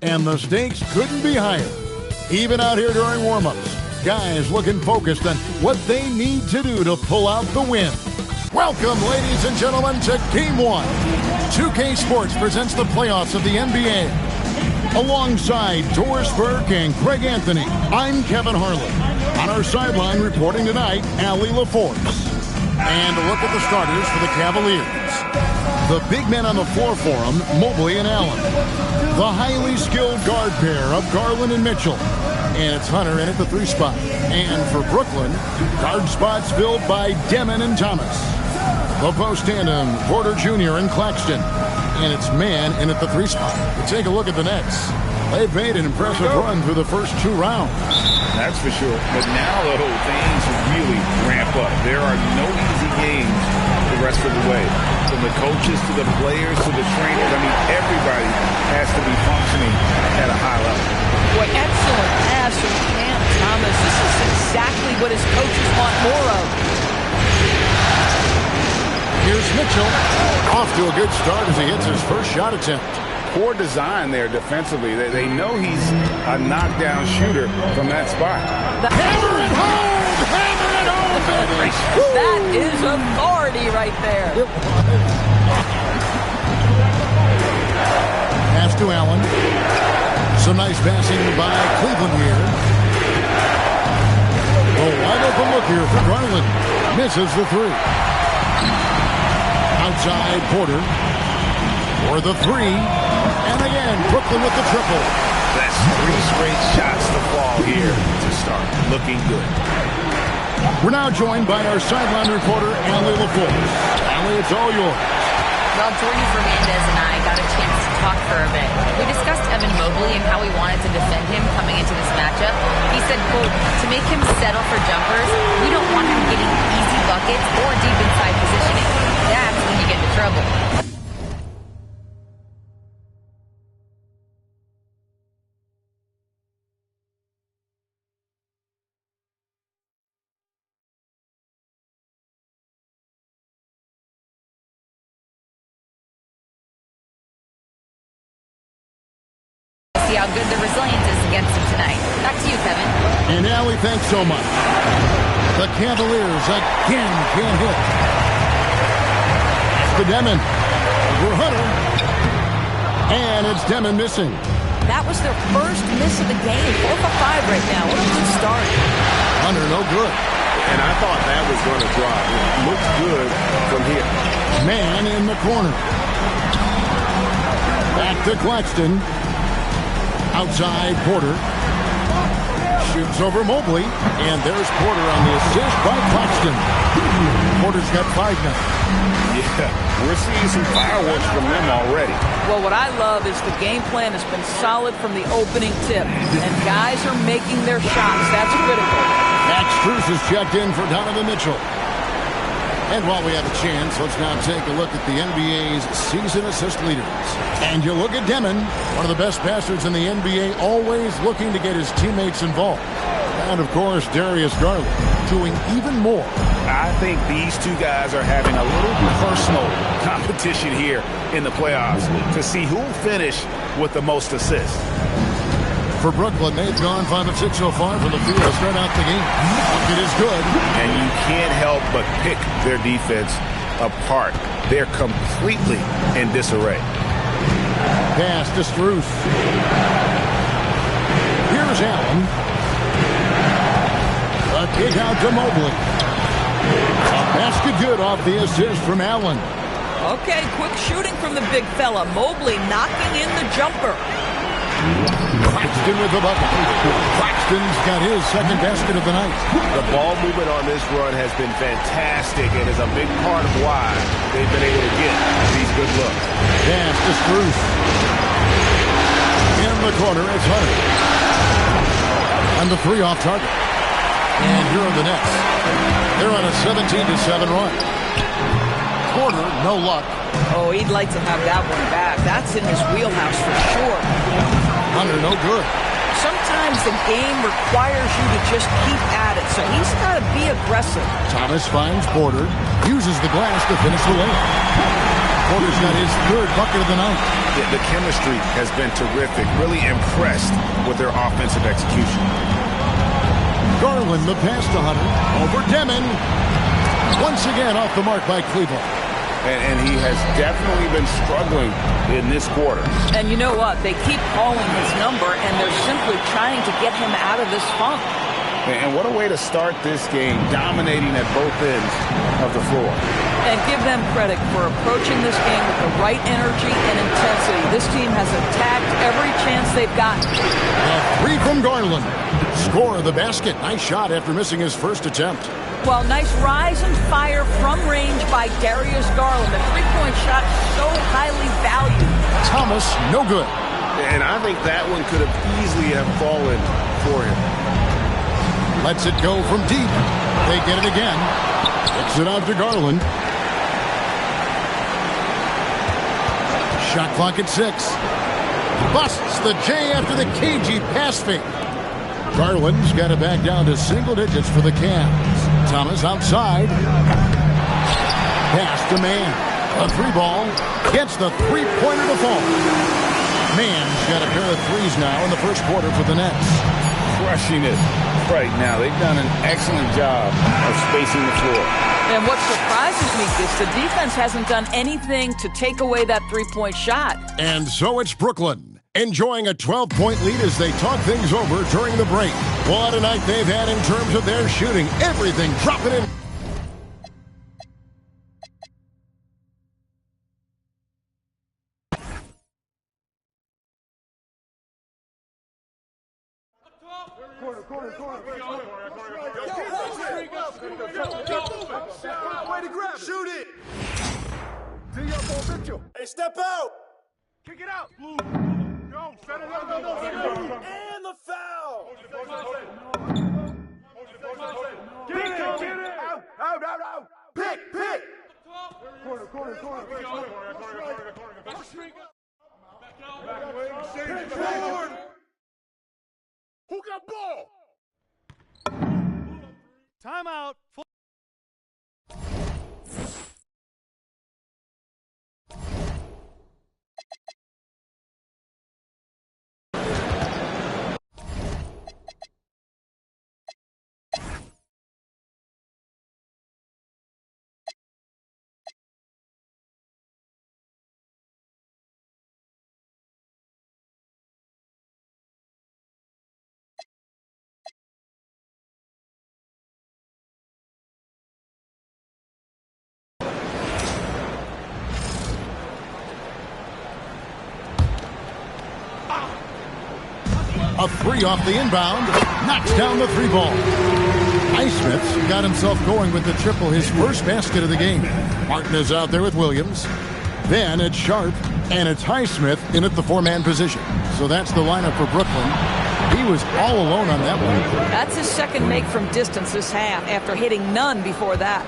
And the stakes couldn't be higher. Even out here during warm-ups, guys looking focused on what they need to do to pull out the win. Welcome, ladies and gentlemen, to Game 1. 2K Sports presents the playoffs of the NBA. Alongside Doris Burke and Greg Anthony, I'm Kevin Harlan. On our sideline reporting tonight, Allie LaForce. And a look at the starters for the Cavaliers. The big men on the floor for them, Mobley and Allen. The highly skilled guard pair of Garland and Mitchell. And it's Hunter in at the 3 spot. And for Brooklyn, guard spots filled by Demon and Thomas. The post tandem, Porter Jr. and Claxton. And it's Mann in at the 3 spot. But take a look at the Nets. They've made an impressive run through the first 2 rounds. That's for sure. But now the whole things really ramp up. There are no easy games the rest of the way. From the coaches to the players to the trainers, I mean, everybody has to be functioning at a high level. Boy, excellent pass from Cam Thomas. This is exactly what his coaches want more of. Here's Mitchell. Off to a good start as he hits his first shot attempt. Poor design there defensively. They know he's a knockdown shooter from that spot. Hammer it home! Hammer it home, baby! That is authority right there. Pass to Allen. Some nice passing by Cleveland here. A wide open look here for Garland. Misses the 3. Outside Porter. For the 3. And again, Brooklyn with the triple. That's 3 straight shots to fall here to start. Looking good. We're now joined by our sideline reporter, Allie LaForce. Allie, it's all yours. Well, Jordan Fernandez and I got a chance to talk for a bit. We discussed Evan Mobley and how we wanted to defend him coming into this matchup. He said, quote, to make him settle for jumpers, we don't want him getting easy buckets or deep inside positioning. That's when you get into trouble. See how good the resilience is against him tonight. Back to you, Kevin. And Allie, thanks so much. The Cavaliers again can't hit. To Demon. Over Hunter. And it's Demon missing. That was their first miss of the game. 4 for 5 right now. What a good start. Hunter, no good. And I thought that was going to drop. It looks good from here. Man in the corner. Back to Claxton. Outside Porter. Shoots over Mobley. And there's Porter on the assist by Claxton. Porter's got 5 now. Yeah, we're seeing some fireworks from them already. Well, what I love is the game plan has been solid from the opening tip. And guys are making their shots. That's critical. Max Strus is checked in for Donovan Mitchell. And while we have a chance, let's now take a look at the NBA's season assist leaders. And you look at Demon, one of the best passers in the NBA, always looking to get his teammates involved. And, of course, Darius Garland doing even more. I think these 2 guys are having a little personal competition here in the playoffs to see who will finish with the most assists. For Brooklyn, they've gone 5 of 6 so far from the field to start out the game. It is good. And you can't help but pick their defense apart. They're completely in disarray. Pass to Strus. Here's Allen. A kick out to Mobley. A basket good off the assist from Allen. Okay, quick shooting from the big fella. Mobley knocking in the jumper. Claxton with the bucket. Claxton's got his second basket of the night. The ball movement on this run has been fantastic and is a big part of why they've been able to get these good looks. Pass to Strus. In the corner, it's Hunter. And the 3 off target. And here are the Nets. They're on a 17-7 run. Porter, no luck. Oh, he'd like to have that one back. That's in his wheelhouse for sure. Hunter, no good. Sometimes the game requires you to just keep at it, so he's got to be aggressive. Thomas finds Porter, uses the glass to finish the layup. Porter's got his third bucket of the night. The chemistry has been terrific. Really impressed with their offensive execution. Garland, the pass to Hunter. Over Demon. Once again off the mark by Cleveland. And he has definitely been struggling in this quarter. And you know what? They keep calling his number, and they're simply trying to get him out of this funk. And what a way to start this game, dominating at both ends of the floor. And give them credit for approaching this game with the right energy and intensity. This team has attacked every chance they've gotten. A three from Garland. Score of the basket. Nice shot after missing his first attempt. Well, nice rise and fire from range by Darius Garland. The three-point shot so highly valued. Thomas, no good. And I think that one could have easily have fallen for him. Lets it go from deep. They get it again. Kicks it out to Garland. Shot clock at 6. Busts the J after the cagey pass fake. Garland's got it back down to single digits for the Cavs. Thomas outside. Pass to Mann. A three ball. Gets the three-pointer to fall. Mann's got a pair of threes now in the first quarter for the Nets. Crushing it right now. They've done an excellent job of spacing the floor. And what surprises me is the defense hasn't done anything to take away that three-point shot. And so it's Brooklyn, enjoying a 12-point lead as they talk things over during the break. What a night they've had in terms of their shooting. Everything dropping in. Way to grab it. Shoot it. To your ball, Mitchell. Hey, step out. Kick it out. Yo, set it up. And the foul. Get it. Out. Pick. Corner. Who got ball? Timeout. A three off the inbound. Knocks down the three ball. Highsmith got himself going with the triple, his first basket of the game. Martin is out there with Williams. Then it's Sharp, and it's Highsmith in at the four-man position. So that's the lineup for Brooklyn. He was all alone on that one. That's his second make from distance this half after hitting none before that.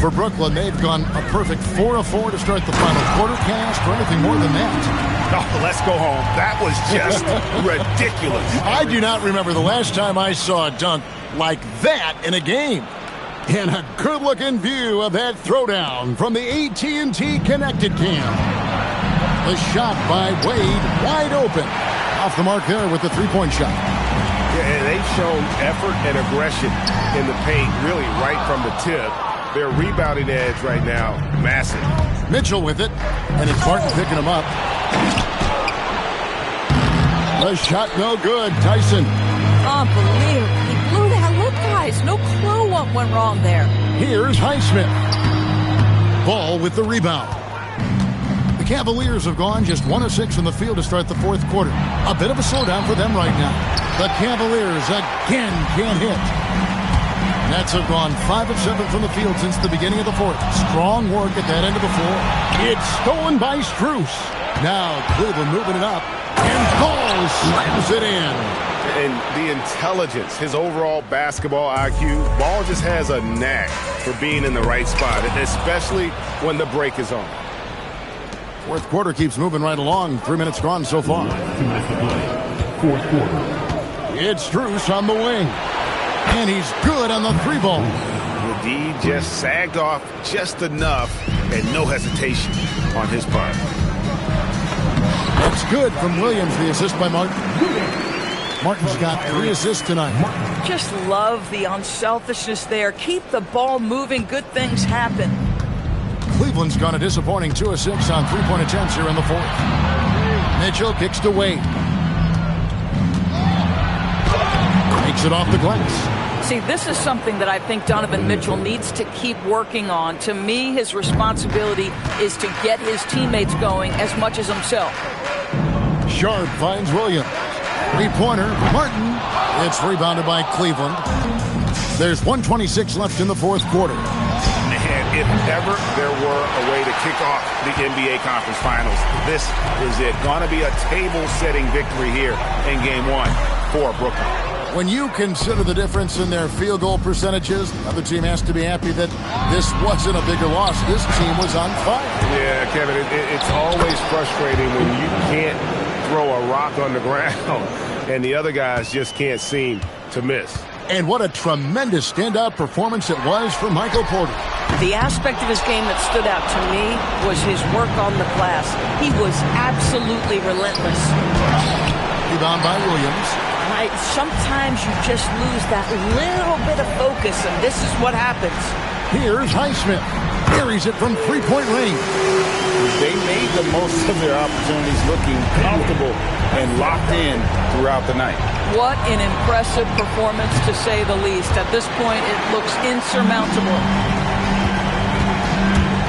For Brooklyn, they've gone a perfect 4 of 4 to start the final quarter. Can't ask for anything more than that. Oh, let's go home. That was just ridiculous. I do not remember the last time I saw a dunk like that in a game. And a good-looking view of that throwdown from the AT&T Connected Cam. The shot by Wade, wide open. Off the mark there with the three-point shot. Yeah, they've shown effort and aggression in the paint, really right from the tip. Their rebounding edge right now, massive. Mitchell with it, and it's Martin picking him up. The shot no good. Tyson. Unbelievable. He blew that look, guys. No clue what went wrong there. Here's Highsmith. Ball with the rebound. The Cavaliers have gone just 1 of 6 from the field to start the fourth quarter. A bit of a slowdown for them right now. The Cavaliers again can't hit. Nets have gone 5 of 7 from the field since the beginning of the fourth. Strong work at that end of the floor. It's stolen by Strus. Now Cleveland moving it up. And Ball slams it in. And the intelligence, his overall basketball IQ, Ball just has a knack for being in the right spot, especially when the break is on. Fourth quarter keeps moving right along. 3 minutes gone so far. Fourth quarter. It's Strus on the wing. And he's good on the three ball. D just sagged off just enough and no hesitation on his part. That's good from Williams, the assist by Martin. Martin's got 3 assists tonight. Just love the unselfishness there. Keep the ball moving. Good things happen. Cleveland's gone a disappointing 2 of 6 on 3-point attempts here in the 4th. Mitchell kicks to Wade. Makes it off the glass. See, this is something that I think Donovan Mitchell needs to keep working on. To me, his responsibility is to get his teammates going as much as himself. Sharp finds Williams. 3-pointer, Martin. It's rebounded by Cleveland. There's 1:26 left in the 4th quarter. Man, if ever there were a way to kick off the NBA Conference Finals, this is it. Going to be a table-setting victory here in Game 1 for Brooklyn. When you consider the difference in their field goal percentages, the other team has to be happy that this wasn't a bigger loss. This team was on fire. Yeah, Kevin, it's always frustrating when you can't throw a rock on the ground and the other guys just can't seem to miss. And what a tremendous standout performance it was for Michael Porter. The aspect of his game that stood out to me was his work on the glass. He was absolutely relentless. Rebound by Williams. Sometimes you just lose that little bit of focus, and this is what happens. Here's Highsmith. Carries it from 3-point range. They made the most of their opportunities, looking comfortable and locked in throughout the night. What an impressive performance, to say the least. At this point, it looks insurmountable.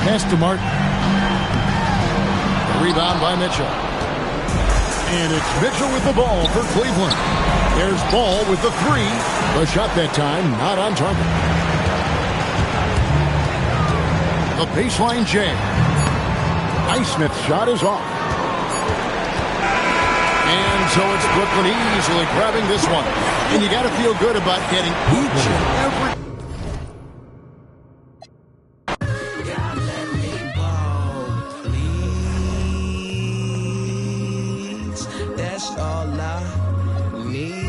Pass to Martin. Rebound by Mitchell. And it's Mitchell with the ball for Cleveland. There's Ball with the 3. The shot that time not on target. The baseline jam. Highsmith's shot is off. And so it's Brooklyn easily grabbing this one. And you got to feel good about getting each and every... That's all I need.